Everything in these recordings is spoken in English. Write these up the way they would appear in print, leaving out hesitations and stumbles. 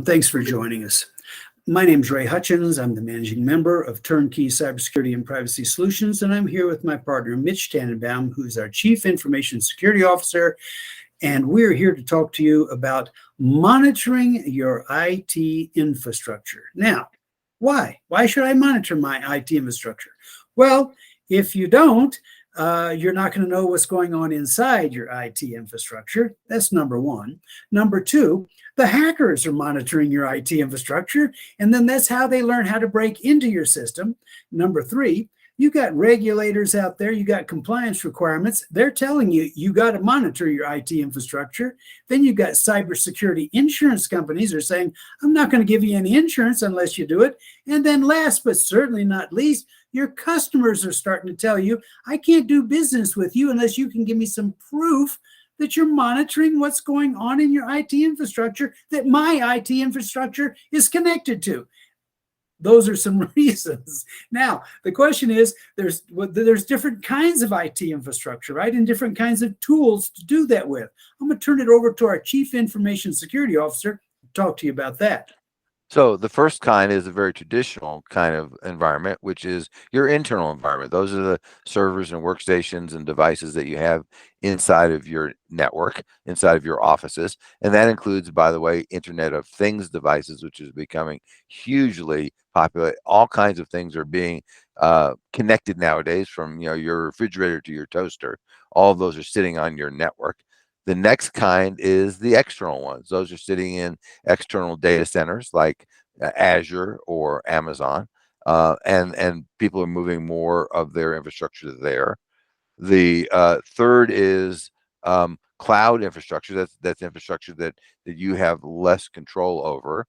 Thanks for joining us. My name is Ray Hutchins. I'm the managing member of Turnkey Cybersecurity and Privacy Solutions, and I'm here with my partner, Mitch Tanenbaum, who's our Chief Information Security Officer, and we're here to talk to you about monitoring your IT infrastructure. Now, why? Why should I monitor my IT infrastructure? Well, if you don't, you're not going to know what's going on inside your IT infrastructure. That's number one. Number two, the hackers are monitoring your IT infrastructure, and then that's how they learn how to break into your system. Number three, you got regulators out there, you got compliance requirements. They're telling you, you got to monitor your IT infrastructure. Then you got cybersecurity insurance companies are saying, I'm not going to give you any insurance unless you do it. And then last, but certainly not least, your customers are starting to tell you, I can't do business with you unless you can give me some proof that you're monitoring what's going on in your IT infrastructure that my IT infrastructure is connected to. Those are some reasons. Now, the question is, there's different kinds of IT infrastructure, right? And different kinds of tools to do that with. I'm going to turn it over to our Chief Information Security Officer to talk to you about that. So the first kind is a very traditional kind of environment, which is your internal environment. Those are the servers and workstations and devices that you have inside of your network, inside of your offices. And that includes, by the way, Internet of Things devices, which is becoming hugely popular. All kinds of things are being connected nowadays, from your refrigerator to your toaster. All of those are sitting on your network. The next kind is the external ones. Those are sitting in external data centers like Azure or Amazon, and people are moving more of their infrastructure there. The third is cloud infrastructure. That's infrastructure that you have less control over.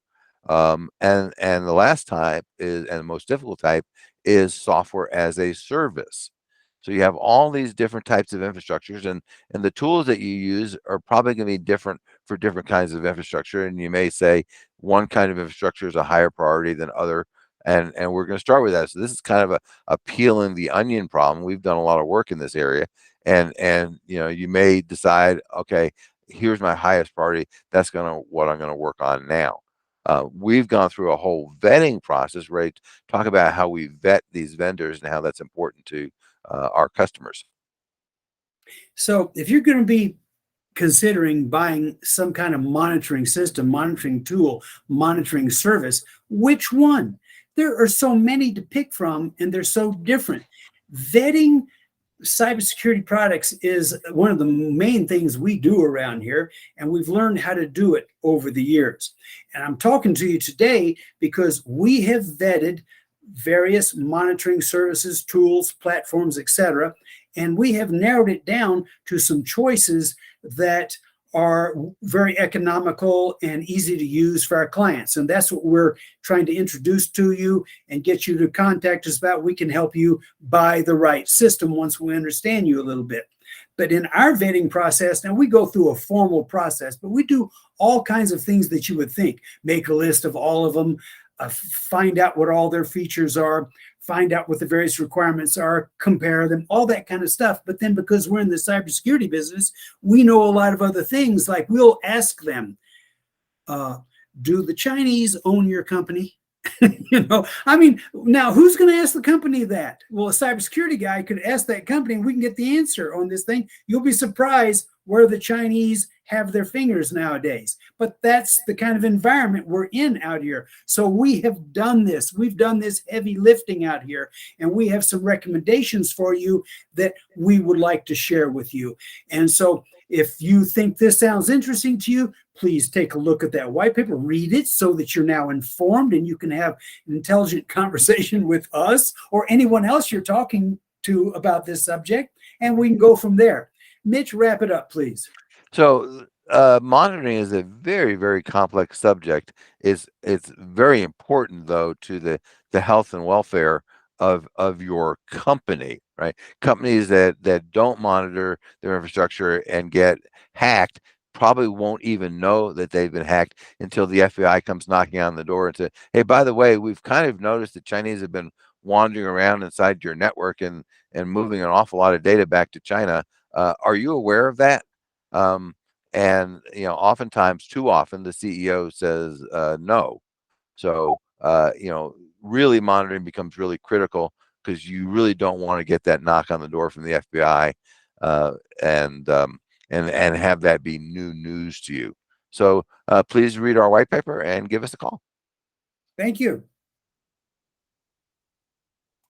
And the last type is, and the most difficult type, is software as a service. So you have all these different types of infrastructures, and the tools that you use are probably going to be different for different kinds of infrastructure. And you may say one kind of infrastructure is a higher priority than other, and we're going to start with that. So this is kind of a peeling the onion problem. We've done a lot of work in this area, and you may decide, okay, here's my highest priority. That's what I'm going to work on now. We've gone through a whole vetting process, right? Talk about how we vet these vendors and how that's important to our customers. So if you're going to be considering buying some kind of monitoring system, monitoring tool, monitoring service, which one? There are so many to pick from, and they're so different. Vetting cybersecurity products is one of the main things we do around here, and we've learned how to do it over the years. And I'm talking to you today because we have vetted various monitoring services, tools, platforms, etc., and we have narrowed it down to some choices that are very economical and easy to use for our clients. And that's what we're trying to introduce to you and get you to contact us about. We can help you buy the right system once we understand you a little bit. But in our vetting process, now we go through a formal process, but we do all kinds of things that you would think. Make a list of all of them, find out what all their features are, find out what the various requirements are, compare them, all that kind of stuff. But then because we're in the cybersecurity business, we know a lot of other things. Like we'll ask them, do the Chinese own your company? Now who's going to ask the company that? Well, a cybersecurity guy could ask that company and we can get the answer on this thing. You'll be surprised where the Chinese have their fingers nowadays. But that's the kind of environment we're in out here. So we have done this. We've done this heavy lifting out here, and we have some recommendations for you that we would like to share with you. And so if you think this sounds interesting to you, please take a look at that white paper, read it so that you're now informed and you can have an intelligent conversation with us or anyone else you're talking to about this subject, and we can go from there. Mitch, wrap it up, please. So monitoring is a very, very complex subject. It's very important, though, to the health and welfare of your company, right? Companies that don't monitor their infrastructure and get hacked probably won't even know that they've been hacked until the FBI comes knocking on the door and says, hey, by the way, we've kind of noticed that Chinese have been wandering around inside your network and moving an awful lot of data back to China. Are you aware of that? and oftentimes, too often, the CEO says no. So really monitoring becomes really critical, because you really don't want to get that knock on the door from the FBI, uh, and have that be new news to you. So please read our white paper and give us a call. Thank you.